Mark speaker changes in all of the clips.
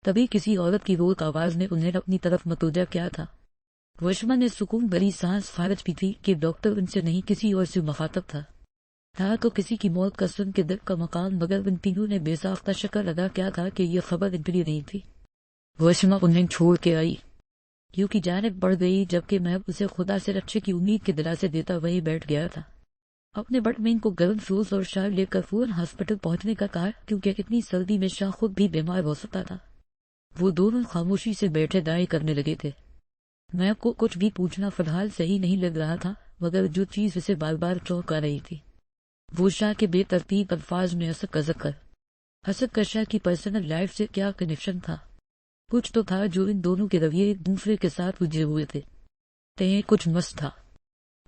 Speaker 1: تبھی کسی عورت کی روک آواز نے انہیں اپنی طرف متوجہ کیا تھا۔ وشما نے سکون بھری سانس خارج کی تھی کہ ڈاکٹر ان سے نہیں کسی اور سے مخاطب تھا تو کسی کی موت کا سن کے دل کا مقام، مگر ان تینوں نے بے ساختہ شکل ادا کیا تھا کہ یہ خبر ان کے لیے نہیں تھی۔ وشما انہیں چھوڑ کے آئی، یوں کی جانب بڑھ گئی، جبکہ محب اسے خدا سے رکشے کی امید کے دلاسے دیتا وہی بیٹھ گیا تھا۔ اپنے بٹ میں ان کو گرم فروز اور شال لے کر فوراً ہاسپٹل پہنچنے کا کہا، کیونکہ اتنی سردی میں شاہ خود بھی بیمار ہو سکتا تھا۔ وہ دونوں خاموشی سے بیٹھے دائیں کرنے لگے تھے۔ محب کو کچھ بھی پوچھنا فی الحال صحیح نہیں لگ رہا تھا، مگر جو چیز اسے بار بار چونکا رہی تھی وہ شاہ کے بے ترتیب الفاظ میں اسد کا شاہ کی پرسنل لائف سے کیا کنیکشن تھا۔ کچھ تو تھا جو ان دونوں کے رویے ایک دوسرے کے ساتھ الجھے ہوئے تھے، کچھ مست تھا۔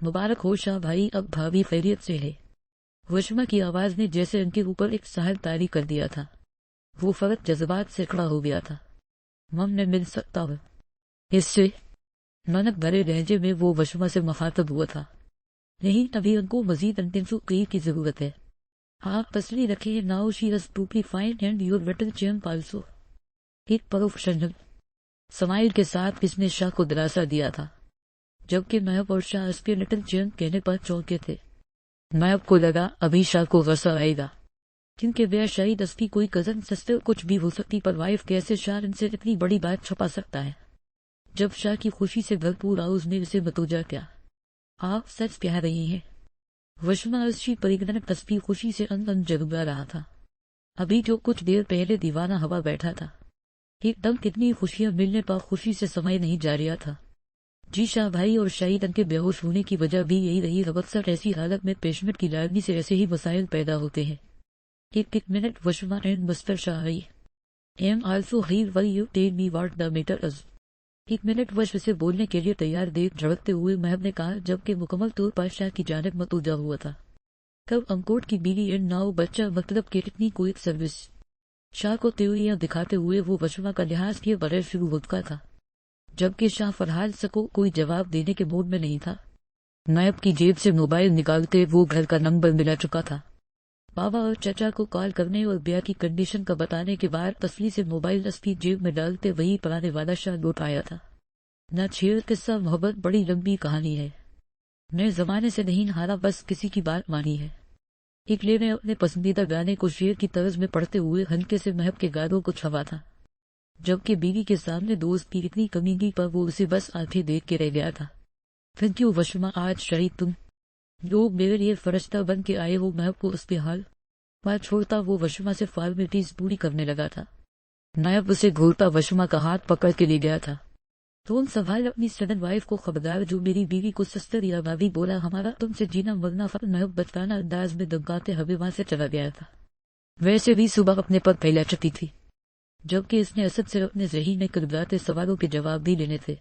Speaker 1: مبارک ہو شاہ بھائی، اب بھابھی خیریت سے ہے؟ وشما کی آواز نے جیسے ان کے اوپر ایک سہل طاری کر دیا تھا۔ وہ فرق جذبات سے کھڑا ہو گیا تھا۔ مم نے مل سکتا ہوں اس سے؟ ننک بھرے لہجے میں وہ وشما سے مخاطب ہوا تھا۔ نہیں، ابھی ان کو مزید انٹینسیو کی ضرورت ہے۔ آپ تسلی رکھیں، now she is totally fine and your little champ also. ایک پروفیشنل سمائل کے ساتھ اس نے شاہ کو دلاسا دیا تھا، جبکہ محب اور شاہ اس کے لٹل چیمپ کہنے پر چونکے تھے۔ محب کو لگا ابھی شاہ کو غصہ آئے گا، کیونکہ وہ شاید اس کی کوئی کزن سسٹر کچھ بھی ہو سکتی، پر وائف کیسے شاہ ان سے اتنی بڑی بات چھپا سکتا ہے؟ جب شاہ کی خوشی سے بھرپور آواز نے اسے متوجہ کیا، آپ سچ کہہ رہی ہیں؟ وشما اس پریگننٹ تسبیح خوشی سے ان جگا رہا تھا۔ ابھی جو کچھ دیر پہلے دیوانہ ہوا بیٹھا تھا، ایک دم کتنی خوشیاں ملنے پر خوشی سے سمے نہیں جا رہا تھا۔ جی شاہ بھائی، اور شاید ان کے بے ہوش ہونے کی وجہ بھی یہی رہی۔ اکثر ایسی حالت میں پیشنٹ کی لاگنی سے ایسے ہی مسائل پیدا ہوتے ہیں۔ ایک minute, Wishma and mister Shah I am also here, will you tell me what the matter is? ایک منٹ، وش اسے بولنے کے لیے تیار دیکھ جھڑکتے ہوئے محب نے کہا، جبکہ مکمل طور پر شاہ کی جانب متوجہ ہوا تھا۔ کب انکوٹ کی بیوی اینڈ ناؤ بچہ، مطلب کہ اتنی کوئی سروس؟ شاہ کو تیوریاں دکھاتے ہوئے وہ وشما کا لحاظ کیے بغیر شروع ہو چکا تھا، جبکہ شاہ فرحال سکو کوئی جواب دینے کے موڈ میں نہیں تھا۔ نائب کی جیب سے موبائل نکالتے وہ گھر کا نمبر ملا چکا تھا۔ بابا اور چچا کو کال کرنے اور بیا کی کنڈیشن کا بتانے کے بعد تسلی سے موبائل اس کی جیب میں ڈالتے وہی پرانے والا شاہ لوٹ آیا تھا۔ نہ چھیڑ، قصہ محبت بڑی لمبی کہانی ہے، میں زمانے سے نہیں ہارا، بس کسی کی بات مانی ہے۔ اکلے نے اپنے پسندیدہ گانے کو شعر کی طرز میں پڑھتے ہوئے ہلکے سے محب کے گالوں کو چھوا تھا، جبکہ بیوی کے سامنے دوست کی اتنی کمی پر وہ اسے بس آنکھیں دیکھ کے رہ گیا تھا۔ تھینک یو وشما، آج شاید تم لوگ میرے لیے فرشتہ بن کے آئے ہو۔ محب کو اس پہ حال بات چھوڑتا وہ وشما سے فارمیلٹیز پوری کرنے لگا تھا۔ نائب اسے گھورتا وشما کا ہاتھ پکڑ کے لے گیا تھا۔ تم سنبھال اپنی سڈن وائف کو، خبردار جو میری بیوی کو سسٹر یا بھابھی بولا، ہمارا تم سے جینا مرنا فرق۔ نائب بچکانہ انداز میں دمکاتے ہوئے وہاں سے چلا گیا تھا۔ ویسے بھی صبح اپنے پر پھیلا چکی تھی، جبکہ اس نے اسد سے اپنے ذہن میں کرداتے سوالوں کے جواب بھی لینے تھے۔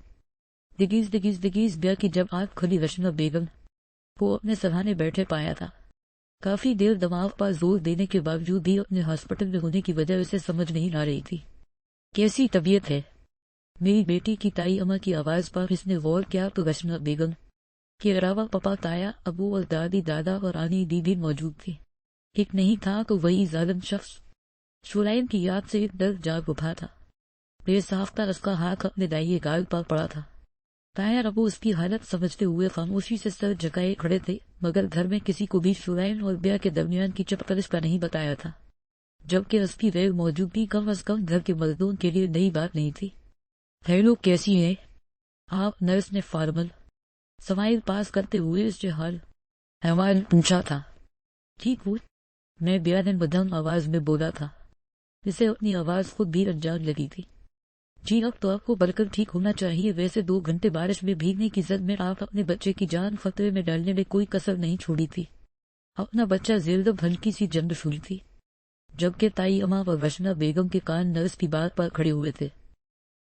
Speaker 1: دگیز بیا کی جب آنکھ کھلی وشما بیگم کو اپنے سرہانے بیٹھے پایا تھا۔ کافی دیر دماغ پر زور دینے کے باوجود بھی اپنے ہاسپٹل میں ہونے کی وجہ اسے سمجھ نہیں آ رہی تھی۔ کیسی طبیعت ہے میری بیٹی کی؟ تائی اماں کی آواز پر اس نے غور کیا تو وشما بیگم کے علاوہ پپا، تایا، ابو اور دادی، دادا اور آنی دی بھی موجود تھی۔ ایک نہیں تھا تو وہی ظالم شخص۔ شولائن کی یاد سے ایک ڈر جاگ اٹھا تھا۔ بے ساختہ اس کا ہاتھ اپنے دائیں گال پر پڑا تھا۔ تایا ابو اس کی حالت سمجھتے ہوئے خاموشی سے سر جھکائے کھڑے تھے، مگر گھر میں کسی کو بھی شولائن اور بیا کے درمیان کی چپکرش کا نہیں بتایا تھا، جبکہ اس کی غیر موجودگی کم از کم گھر کے مردوں کے لیے نئی بات نہیں تھی۔ ہیلو، کیسی ہیں آپ؟ نرس نے فارمل سمائل پاس کرتے ہوئے اس سے حال احوال پوچھا تھا۔ ٹھیک ہوں میں، بیا نے مدھم آواز میں بولا تھا، اسے اپنی آواز خود بھی انجان لگی تھی۔ جی اب تو آپ کو بلکہ ٹھیک ہونا چاہیے، ویسے 2 گھنٹے بارش میں بھیگنے کی زد میں آپ اپنے بچے کی جان خطرے میں ڈالنے میں کوئی کسر نہیں چھوڑی تھی۔ اپنا بچہ زیردب ہلکی سی جنگ چھوڑی تھی، جبکہ تائی اماں اور وشما بیگم کے کان نرس کی بات پر کھڑے ہوئے تھے۔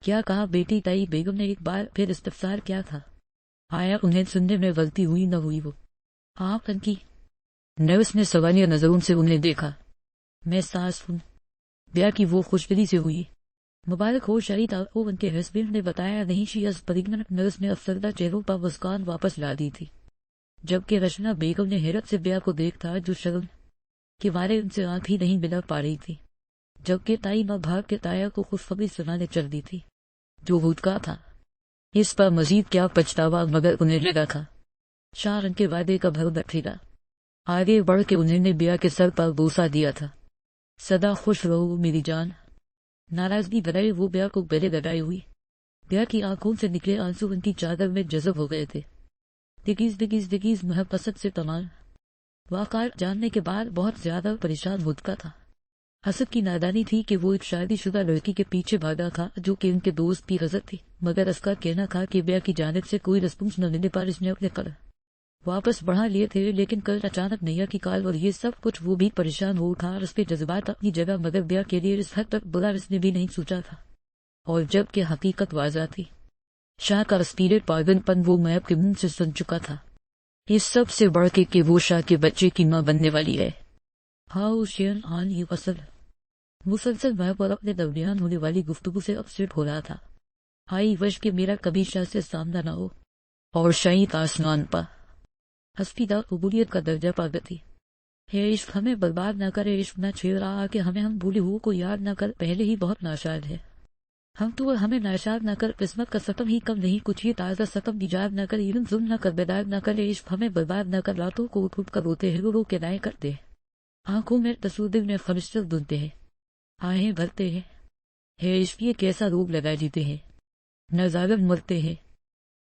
Speaker 1: کیا کہا بیٹی؟ تائی بیگم نے ایک بار پھر استفسار کیا تھا۔ آیا انہیں سننے میں غلطی ہوئی نہ ہوئی وہ آپ ان کی؟ نرس نے سوالیہ نظروں سے انہیں دیکھا۔ میں ساس ہوں، بیا کی وہ خوشدلی سے ہوئی۔ مبارک ہو شاید آپ کو ان کے ہسبینڈ نے بتایا نہیں؟ شی از پریگننٹ۔ نرس نے افسردہ چہروں پر مسکان واپس لا دی تھی، جبکہ وشما بیگم نے حیرت سے بیا کو دیکھا جو شرم کے مارے ان سے آنکھ ہی نہیں ملا پا رہی تھی۔ جبکہ تائی ماں بھاگ کے تایا کو خوشخبری سنانے چل دی تھی جو بھوتکا تھا۔ اس پر مزید کیا پچھتاوا، مگر انہیں لگا تھا 4 رن کے وعدے کا بھر بیٹھے گا۔ آگے بڑھ کے انہوں نے بیا کے سر پر بوسہ دیا تھا۔ سدا خوش رہو میری جان۔ ناراضگی بھرے وہ بیا کو گلے لگائے ہوئی، بیا کی آنکھوں سے نکلے آنسو ان کی چادر میں جذب ہو گئے تھے۔ دگیز دگیز دگیز محبت سے تمام واقعات جاننے کے بعد بہت زیادہ پریشان بھوتکا تھا۔ حسد کی نادانی تھی کہ وہ ایک شادی شدہ لڑکی کے پیچھے بھاگا تھا جو کہ ان کے دوست کی غزت تھی، مگر اس کا کہنا تھا کہ بیا کی جانب سے کوئی رسپانس نہ ملنے پر اس نے اپنے قدم واپس بڑھا لیے تھے۔ لیکن کل اچانک نیا کی کال اور یہ سب کچھ، وہ بھی پریشان ہو اٹھا۔ اس کے جذبات اپنی جگہ، مگر بیا کے لیے اس حد تک بلا اس نے بھی نہیں سوچا تھا، اور جب کہ حقیقت واضح تھی، شاہ کا اسپیرٹ پاگل پن وہ محب کے منہ سے سن چکا تھا، اس سب سے بڑھ کے کہ وہ شاہ کے بچے کی ماں بننے والی ہے۔ ہاؤ شین آن یہ اصل مسلسل محب اور اپنے درمیان ہونے والی گفتگو سے اپسیٹ ہو رہا تھا۔ آئی وش کہ میرا کبھی شاہ سے سامنا نہ ہو، اور شاہی آسمان پا حسفیدہ قبولیت کا درجہ پا گئی ہے۔ عشق ہمیں برباد نہ کرے، عشق نہ چھیڑ رہا کہ ہم بھولے ہو کو یاد نہ کر، پہلے ہی بہت ناشاد ہے ہم تو، ہمیں ناشاد نہ کر، قسمت کا ستم ہی کم نہیں، کچھ یہ تازہ ستم ایجاد نہ کر، ایون ظلم نہ کر، بیدار نہ کرے، عشق ہمیں برباد نہ کر، راتوں کو اٹھ کر روتے ہیں، رو کے دائیں کرتے ہیں، آنکھوں میں تصور میں خمشتر دھنتے ہیں، آہیں بھرتے ہیں، ہے عشق یہ کیسا روگ لگائے جیتے ہیں، نہ ظالم مرتے ہیں،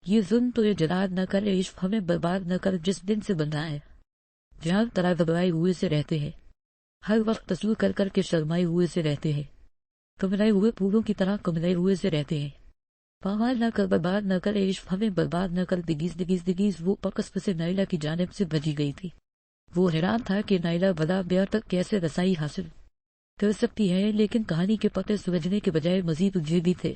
Speaker 1: یہ ظلم تو یہ جرات نہ کرے، عشق ہمیں برباد نہ کر، جس دن سے بندھا ہے جہاں طرح گھبرائے ہوئے سے رہتے ہیں، ہر وقت تصور کر کے شرمائے ہوئے سے رہتے ہیں، کملائے ہوئے پھولوں کی طرح کملائے ہوئے سے رہتے ہیں، پامال نہ کر، برباد نہ کرے، عشق ہمیں برباد نہ کر۔ دگیز دگیز دگیز وہ پکس سے نائلہ کی جانب سے بھجی گئی تھی۔ وہ حیران تھا کہ نائلہ بلا بیا تک کیسے رسائی حاصل کر سکتی ہے، لیکن کہانی کے پتے سمجھنے کے بجائے مزید الجھے بھی تھے۔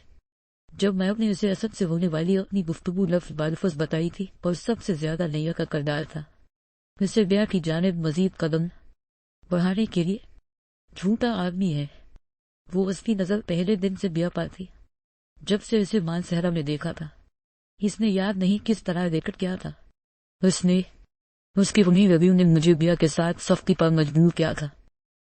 Speaker 1: جب میں نے اسے اسد سے ہونے والی اپنی گفتگو لفظ بالفظ بتائی تھی، اور سب سے زیادہ نیا کا کردار تھا اسے بیا کی جانب مزید قدم بڑھانے کے لیے۔ جھوٹا آدمی ہے وہ، اس کی نظر پہلے دن سے بیا پر تھی جب سے اسے مان صحرا میں دیکھا تھا۔ اس نے یاد نہیں کس طرح ریکٹ کیا تھا، اس کی انہی رویوں نے مجھے بیا کے ساتھ سختی پر مجبور کیا تھا،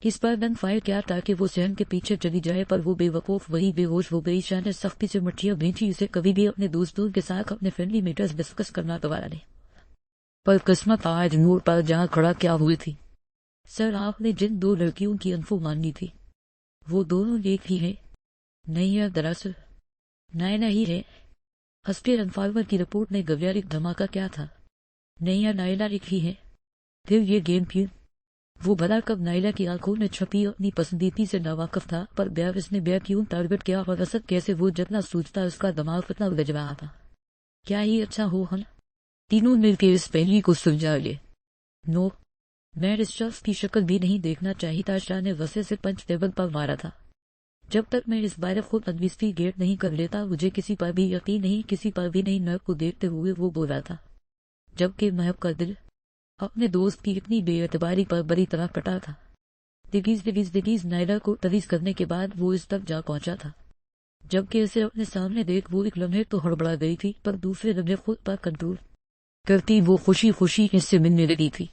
Speaker 1: اس پر گن فائر کیا تاکہ وہ صحن کے پیچھے چلی جائے، پر وہ بے وقوف وہی بے ہوش ہو گئی۔ شاہ نے سختی سے مٹھیاں بھینچی، اسے کبھی بھی اپنے دوستوں کے ساتھ اپنے فرینڈلی میٹرز ڈسکس کرنا گوارا نہیں، پر قسمت آج نور پر جہاں کھڑا کیا ہوئی تھی۔ سر آپ نے جن 2 لڑکیوں کی انفو مانگی تھی وہ دونوں ایک ہی ہیں، نہیں ہے دراصل نائلہ ہی ہے۔ اسپیر انفارمر کی رپورٹ نے گویارک دھماکہ کیا تھا، نہیں ہے نائلہ ایک ہی ہے۔ پھر یہ گیم پھر وہ بھلا کب نائلہ کی آنکھوں میں چھپی اپنی پسندیدگی سے ناواقف تھا، پر بیا اس نے بیا کیوں ٹارگٹ کیا، اور اسد کیسے وہ جتنا سوچتا اس کا دماغ اتنا الجھ رہا تھا۔ کیا ہی اچھا ہو ہم تینوں مل کے اس پہلی کو سلجھا لے۔ نو، میں اس شخص کی شکل بھی نہیں دیکھنا چاہیتا۔ شاہ نے غصے سے پنچ ٹیبل پر مارا تھا۔ جب تک میں اس بارے خود انویسٹیگیٹ نہیں کر لیتا مجھے کسی پر بھی یقین نہیں، کسی پر بھی نہیں۔ محب کو دیکھتے ہوئے وہ بولا تھا، جبکہ محب کا دل اپنے دوست کی اتنی بے اعتباری پر بری طرح پٹا تھا۔ دگیز دگیز دگیز نائلہ کو تریز کرنے کے بعد وہ اس تک جا پہنچا تھا، جبکہ اسے اپنے سامنے دیکھ وہ ایک لمحے تو ہڑبڑا گئی تھی، پر دوسرے لمحے خود پر کنٹرول کرتی وہ خوشی خوشی اس سے ملنے لگی تھی۔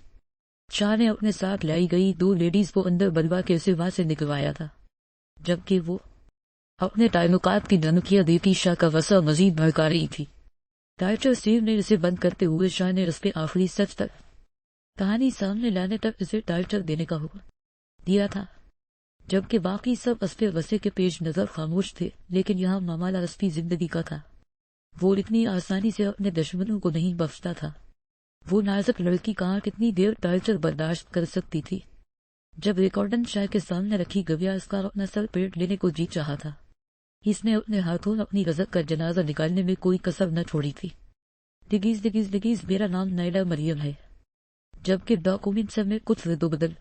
Speaker 1: شاہ نے اپنے ساتھ لائی گئی 2 لیڈیز کو اندر بلوا کے اسے وہاں سے نکلوایا تھا، جبکہ وہ اپنے تعلقات کی دھمکیاں دیتی شاہ کا غصہ مزید بھڑکا رہی تھی۔ ڈاکٹر سیو نے اسے بند کرتے ہوئے شاہ نے اس کے آخری سچ تک کہانی سامنے لانے تک اسے ٹائٹل دینے کا حکم دیا تھا، جبکہ باقی سب اسفِ غصے کے پیش نظر خاموش تھے۔ لیکن یہاں معاملہ اسفی زندگی کا تھا، وہ اتنی آسانی سے اپنے دشمنوں کو نہیں بخشتا تھا۔ وہ نازک لڑکی کہاں کتنی دیر ٹارچر برداشت کر سکتی تھی؟ جب ریکارڈن شاہ کے سامنے رکھی گویا اس کا اپنا سر پیٹ لینے کو جی چاہا تھا، اس نے اپنے ہاتھوں اپنی غضب کا جنازہ نکالنے میں کوئی کسر نہ چھوڑی تھی۔ دگیز دگیز دگیز میرا نام نائلہ مریم ہے، جبکہ ڈاکومنٹس میں کچھ رد و بدل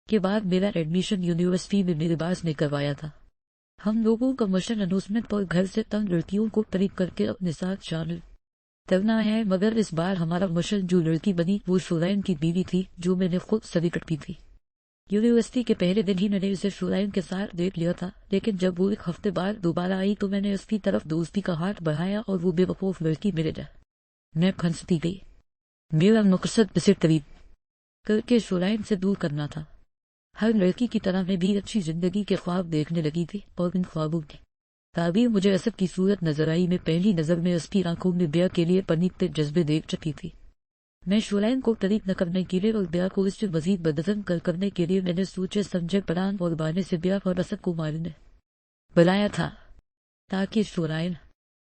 Speaker 1: کے بعد میرا ایڈمیشن یونیورسٹی میں میرے باس نے کروایا تھا۔ ہم لوگوں کا مشن انوسمنٹ پر گھر سے تنگ لڑکیوں کو قریب کر کے اپنے ساتھ شامل کرنا ہے، مگر اس بار ہمارا مشن جو لڑکی بنی وہ شورائن کی بیوی تھی جو میں نے خود سلیکٹ کی تھی۔ یونیورسٹی کے پہلے دن ہی میں نے اسے شورائن کے ساتھ دیکھ لیا تھا، لیکن جب وہ 1 ہفتے بعد دوبارہ آئی تو میں نے اس کی طرف دوستی کا ہاتھ بڑھایا اور وہ بے وقوف لڑکی میرے جا میں کھنستی گئی۔ میرا مقصد اسے قریب کر کے شورائن سے دور کرنا تھا۔ ہر لڑکی کی طرح میں بھی اچھی زندگی کے خواب دیکھنے لگی تھی، اور ان خوابوں کی تعبیر مجھے اسد کی صورت نظر آئی۔ میں پہلی نظر میں اس کی آنکھوں میں بیاہ کے لیے پنیتے جذبے دیکھ چکی تھی۔ میں شولین کو طریق نہ کرنے کے لیے اور بیاہ کو اس سے مزید بدظن کرنے کے لیے میں نے سوچے سمجھے پلان اور بہانے سے بیاہ اور اسد کو مارنے بلایا تھا، تاکہ شولین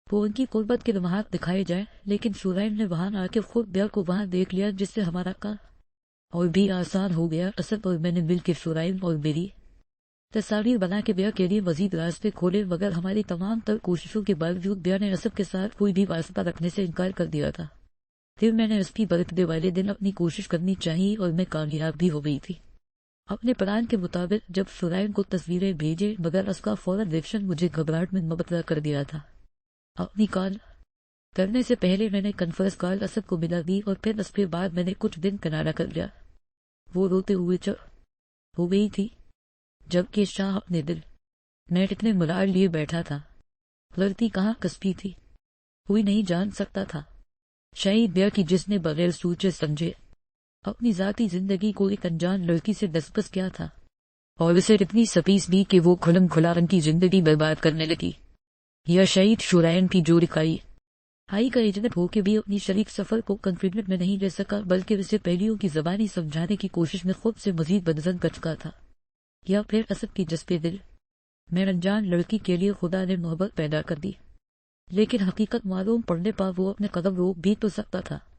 Speaker 1: کو ان کی قربت کے لمحات دکھائے جائیں۔ لیکن شولین نے وہاں آ کے خود بیاہ کو وہاں دیکھ لیا، جس سے ہمارا کام اور بھی آسان ہو گیا۔ اسد اور میں نے مل کے شولین اور میری تصاویر بنا کے بیاہ کے لیے مزید راستے کھولے، مگر ہماری تمام تر کوششوں کے باوجود بیاہ نے اسد کے ساتھ کوئی بھی واسطہ رکھنے سے انکار کر دیا تھا۔ پھر میں نے اس کی برتھ ڈے والے دن اپنی کوشش کرنی چاہیے، اور میں کامیاب بھی ہو گئی تھی۔ اپنے پلان کے مطابق جب شولین کو تصویریں بھیجے، مگر اس کا فوراً ریئیکشن مجھے گھبراہٹ میں مبتلا کر دیا تھا۔ اپنی کال کرنے سے پہلے میں نے کنفرنس کال اسد کو ملا دی، اور پھر اس کے بعد میں نے کچھ دن کنارہ کر لیا۔ وہ روتے ہوئے چپ ہو گئی تھی، جبکہ شاہ اپنے دل میں اتنے ملال لیے بیٹھا تھا۔ لڑکی کہاں کسبی تھی کوئی نہیں جان سکتا تھا، شہید بیاہ کی جس نے بغیر سوچے سمجھے اپنی ذاتی زندگی کو ایک انجان لڑکی سے دستبس کیا تھا، اور اسے اتنی سپیس بھی کہ وہ کھلم کھلا ان کی زندگی برباد کرنے لگی۔ یا شہید شولین کی جو رکائی ہائی کا ایجنٹ ہو کے بھی اپنی شریک سفر کو کنفیڈنٹ میں نہیں لے سکا، بلکہ اسے پہلیوں کی زبانی سمجھانے کی کوشش میں خود سے مزید بدظن کر چکا تھا۔ یا پھر اسد کی جذبے دل میں انجان لڑکی کے لیے خدا نے محبت پیدا کر دی، لیکن حقیقت معلوم پڑنے پر وہ اپنے قدم روک بھی تو سکتا تھا۔